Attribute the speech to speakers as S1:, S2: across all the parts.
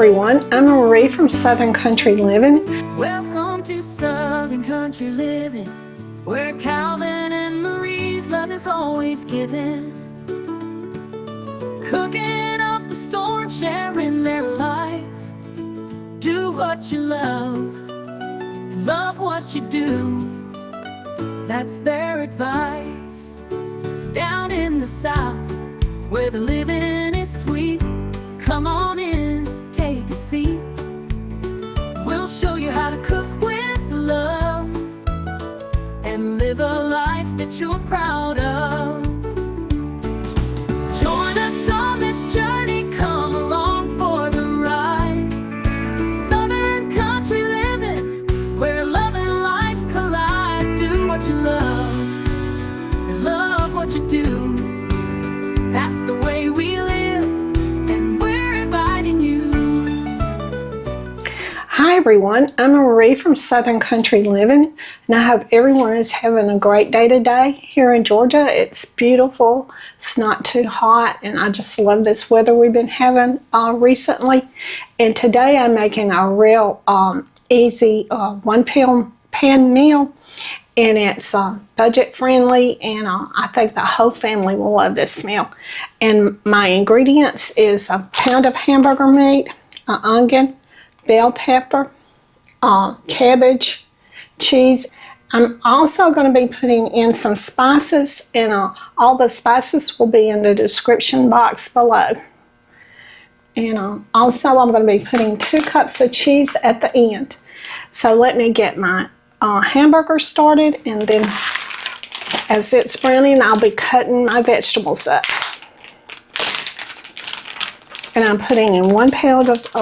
S1: everyone, I'm Marie from Southern Country Living.
S2: Welcome to Southern Country Living, where Calvin and Marie's love is always given. Cooking up a storm, sharing their life. Do what you love what you do. That's their advice. Down in the South, where the living is sweet, come on in, take a seat. We'll show you how to cook with love and live a life that you're proud of. Join us on this journey, come along for the ride. Southern Country Living, where love and life collide. Do what you love and love what you do. That's the way we live, and we're inviting you.
S1: Hi everyone, I'm Marie from Southern Country Living, and I hope everyone is having a great day today. Here in Georgia, it's beautiful, it's not too hot, and I just love this weather we've been having recently. And today I'm making a real easy one-pan meal, and it's budget friendly, and I think the whole family will love this meal. And my ingredients is a pound of hamburger meat, an onion, bell pepper, cabbage, cheese. I'm also going to be putting in some spices, and all the spices will be in the description box below. And also I'm going to be putting 2 cups of cheese at the end. So let me get my hamburger started, and then as it's browning, I'll be cutting my vegetables up. And I'm putting in 1 pound of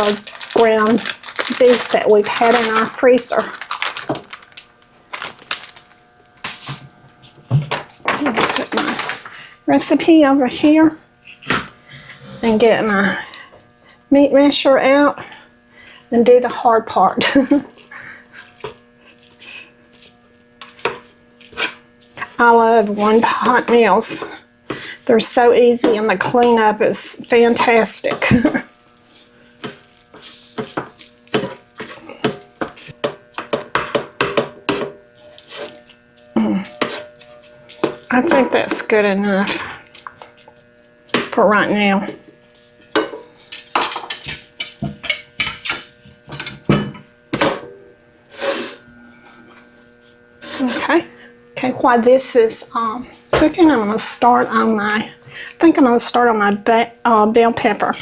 S1: ground beef that we've had in our freezer. I'm going to put my recipe over here and get my meat masher out and do the hard part. I love one-pot meals. They're so easy, and the cleanup is fantastic. I think that's good enough for right now. Okay, while this is cooking, I'm going to start on my bell pepper.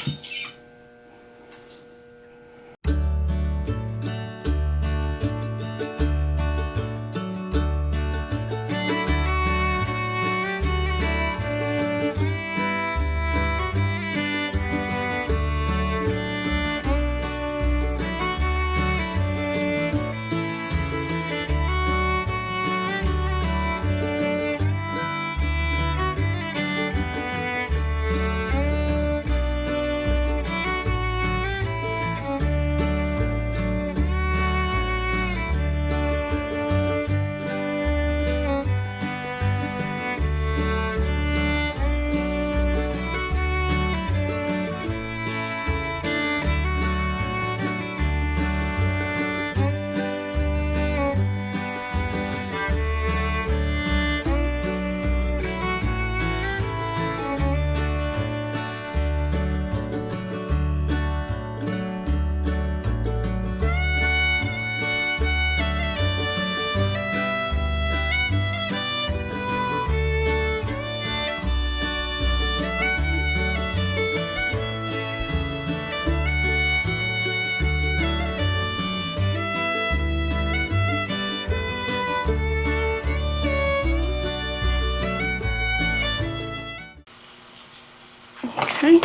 S1: Okay,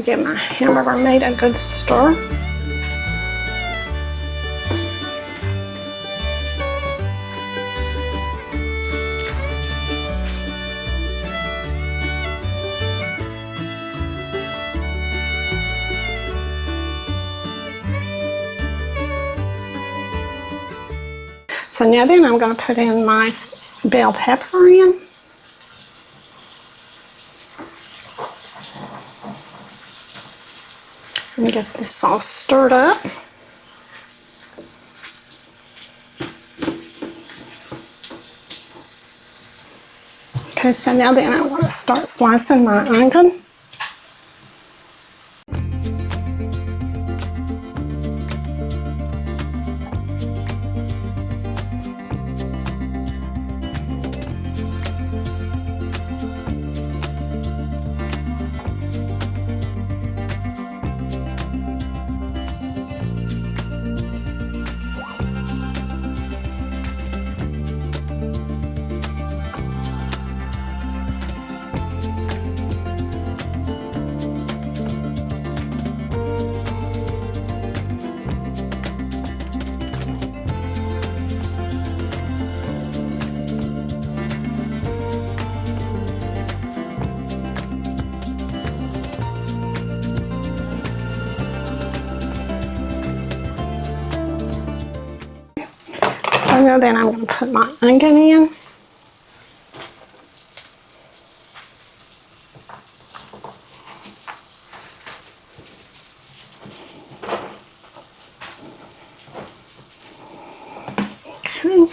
S1: give my hamburger meat a good stir. So now then I'm going to put in my bell pepper in. And get this all stirred up. Okay, so now then I want to start slicing my onion. So now then I'm going to put my onion in. Okay.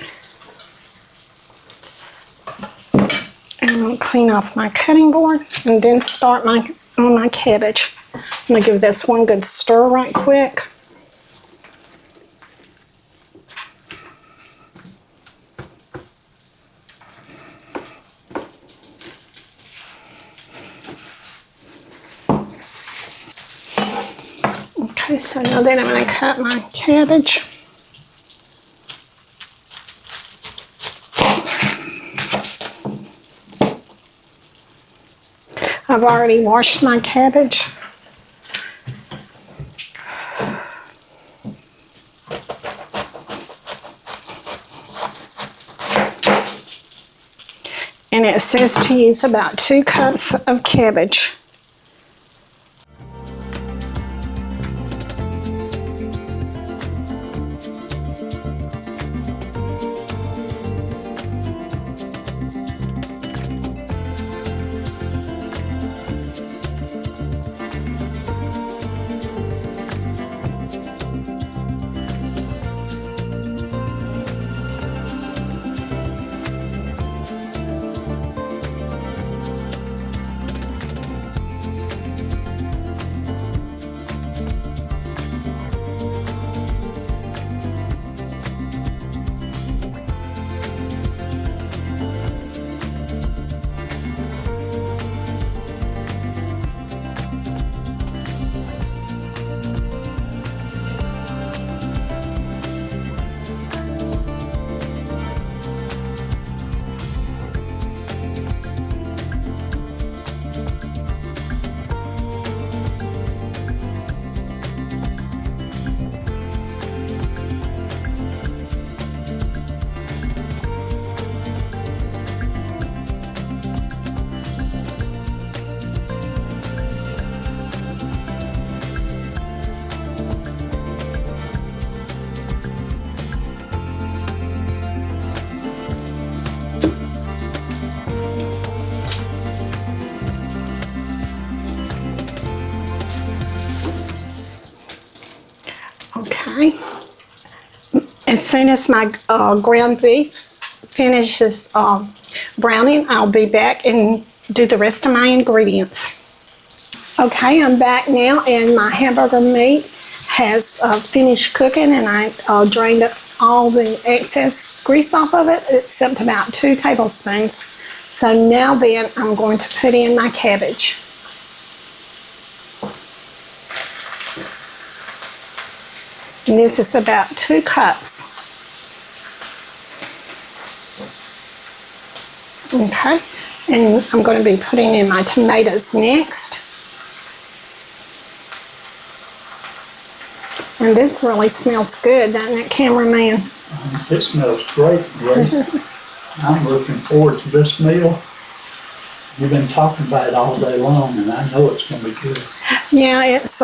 S1: And I'm going to clean off my cutting board and then start on my cabbage. I'm going to give this one good stir right quick. Okay, so now then I'm going to cut my cabbage. I've already washed my cabbage. And it says to use about 2 cups of cabbage. Okay. As soon as my ground beef finishes browning, I'll be back and do the rest of my ingredients. Okay, I'm back now and my hamburger meat has finished cooking, and I drained all the excess grease off of it except about 2 tablespoons. So now then I'm going to put in my cabbage. And this is about 2 cups. Okay, and I'm going to be putting in my tomatoes next. And this really smells good, doesn't it, cameraman?
S3: It smells great, Ray. I'm looking forward to this meal. You've been talking about it all day long, and I know it's going to be good.
S1: Yeah, it's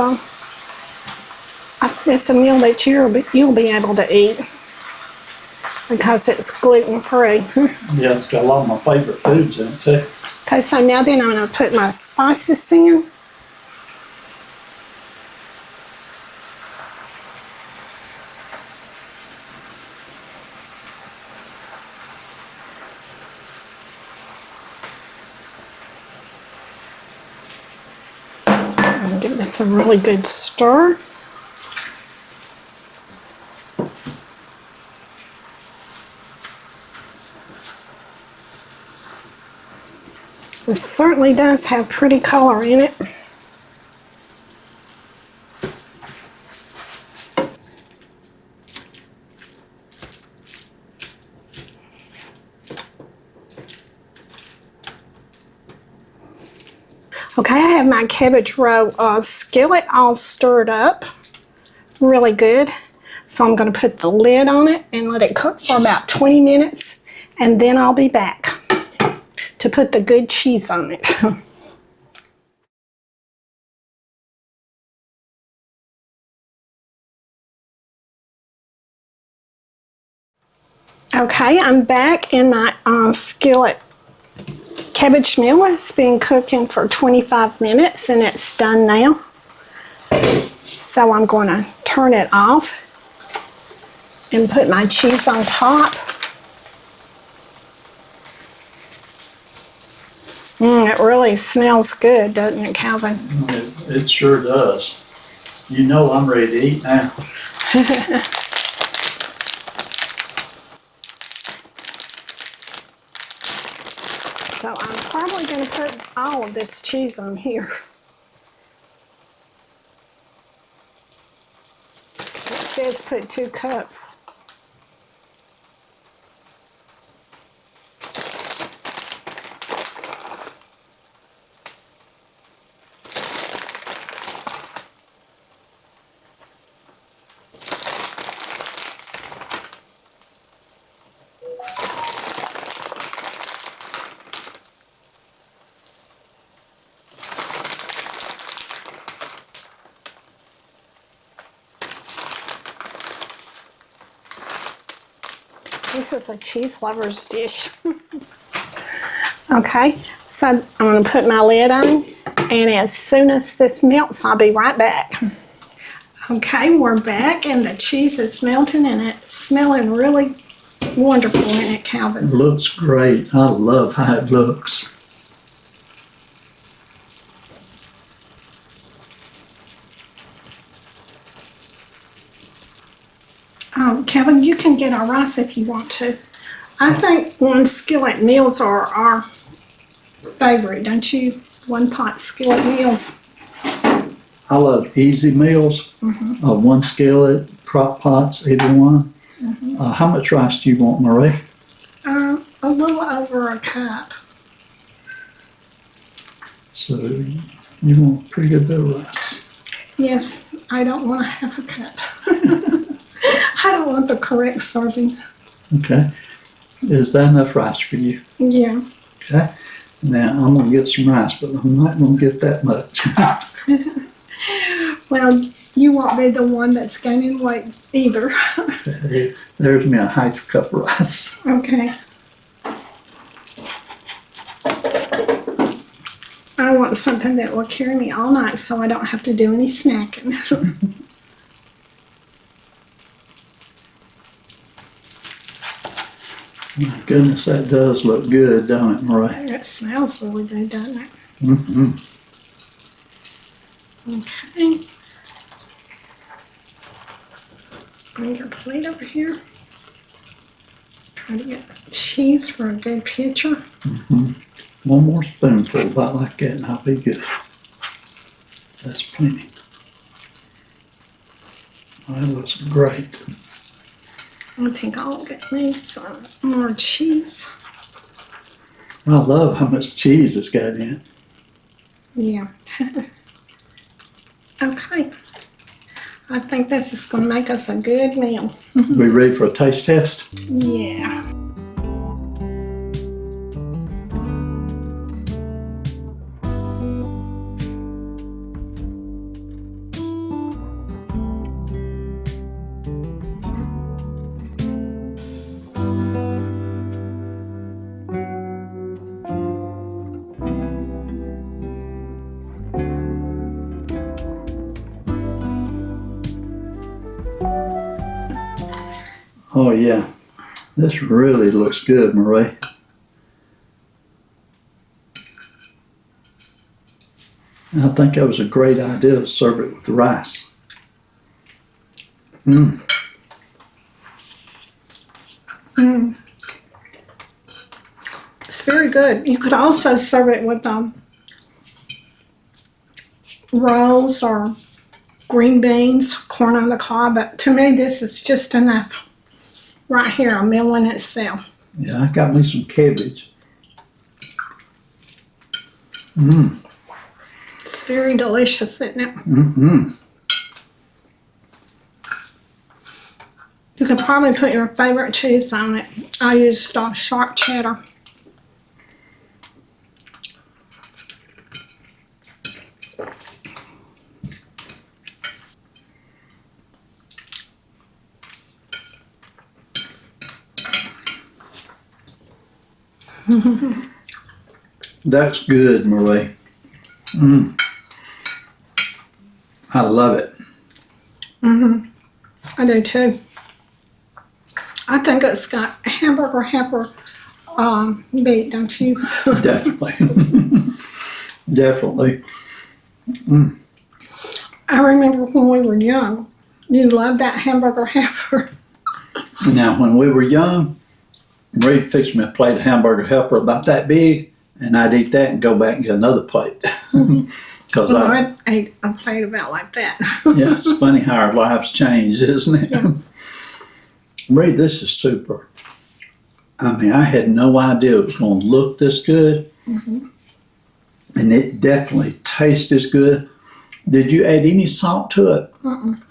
S1: a meal that you'll be able to eat because it's gluten-free.
S3: Yeah, it's got a lot of my favorite foods in it too.
S1: Okay, so now then I'm going to put my spices in. Give this a really good stir. This certainly does have pretty color in it. Okay, I have my cabbage roe skillet all stirred up really good. So I'm going to put the lid on it and let it cook for about 20 minutes, and then I'll be back to put the good cheese on it. Okay, I'm back, and my skillet cabbage meal has been cooking for 25 minutes and it's done now. So I'm going to turn it off and put my cheese on top. It really smells good, doesn't it, Calvin?
S3: It sure does. You know I'm ready to eat now.
S1: So I'm probably going to put all of this cheese on here. It says put 2 cups. This is a cheese lover's dish. Okay, so I'm going to put my lid on, and as soon as this melts, I'll be right back. Okay, we're back, and the cheese is melting, and it's smelling really wonderful in it, Calvin.
S3: It looks great. I love how it looks.
S1: Calvin, you can get our rice if you want to. I think one skillet meals are our favorite, don't you? One pot skillet meals.
S3: I love easy meals. One skillet, crock pots, either one. How much rice do you want, Marie?
S1: A little over a cup.
S3: So you want a pretty good bit of rice.
S1: Yes, I don't want half a cup. I don't want the correct serving.
S3: Okay. Is that enough rice for you?
S1: Yeah.
S3: Okay. Now I'm going to get some rice, but I'm not going to get that much.
S1: Well, you won't be the one that's gaining weight either.
S3: There's me a half cup of rice.
S1: Okay. I want something that will carry me all night so I don't have to do any snacking.
S3: My goodness, that does look good, don't it, Marie?
S1: It smells really good, doesn't it?
S3: Mm-hmm.
S1: Okay. Bring your plate over here. Try to get the cheese for a good picture.
S3: One more spoonful, about like that, and I'll be good. That's plenty. That looks great.
S1: I think I'll get me some more cheese.
S3: I love how much cheese it's got in it.
S1: Yeah. Okay. I think this is going to make us a good meal.
S3: We ready for a taste test?
S1: Yeah.
S3: Oh yeah, this really looks good, Marie. I think that was a great idea to serve it with the rice.
S1: It's very good. You could also serve it with rolls or green beans, corn on the cob, but to me this is just enough. Right here, a meal in itself.
S3: Yeah, I got me some cabbage.
S1: It's very delicious, isn't it? You could probably put your favorite cheese on it. I used sharp cheddar.
S3: That's good, Marie. I love it.
S1: I do too. I think it's got hamburger helper beat, don't you?
S3: Definitely. Definitely.
S1: I remember when we were young, you loved that hamburger helper.
S3: Now, when we were young, Marie fixed me a plate of hamburger helper about that big, and I'd eat that and go back and get another plate. Cause
S1: Well, I ate a plate about like that.
S3: yeah, it's funny how our lives change, isn't it?
S1: Yeah.
S3: Marie, this is super. I mean, I had no idea it was going to look this good. And it definitely tastes as good. Did you add any salt to it?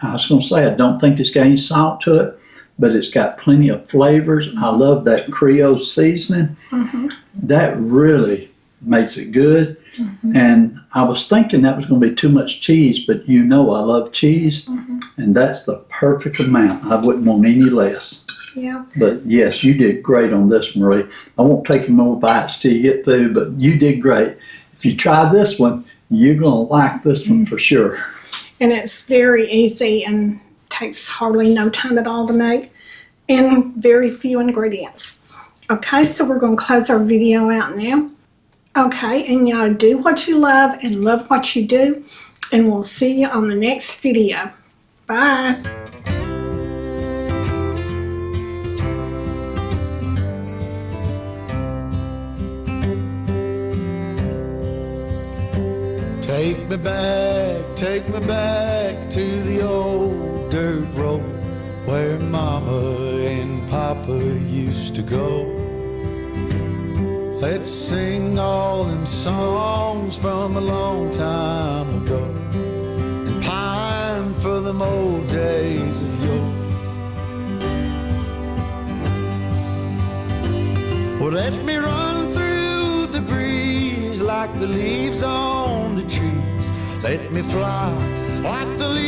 S3: I was going to say, I don't think it's got any salt to it, but it's got plenty of flavors. I love that Creole seasoning. That really makes it good. And I was thinking that was going to be too much cheese, but you know I love cheese, and that's the perfect amount. I wouldn't want any less.
S1: Yeah.
S3: But yes, you did great on this, Marie. I won't take any more bites till you get through, but you did great. If you try this one, you're going to like this one for sure.
S1: And it's very easy and takes hardly no time at all to make, and very few ingredients. Okay, so we're going to close our video out now. Okay, and y'all do what you love and love what you do, and we'll see you on the next video. Bye.
S4: Take me back to the old dirt road where Mama and Papa used to go. Let's sing all them songs from a long time ago and pine for them old days of yore. Well, let me run through the breeze like the leaves on the trees. Let me fly like the leaves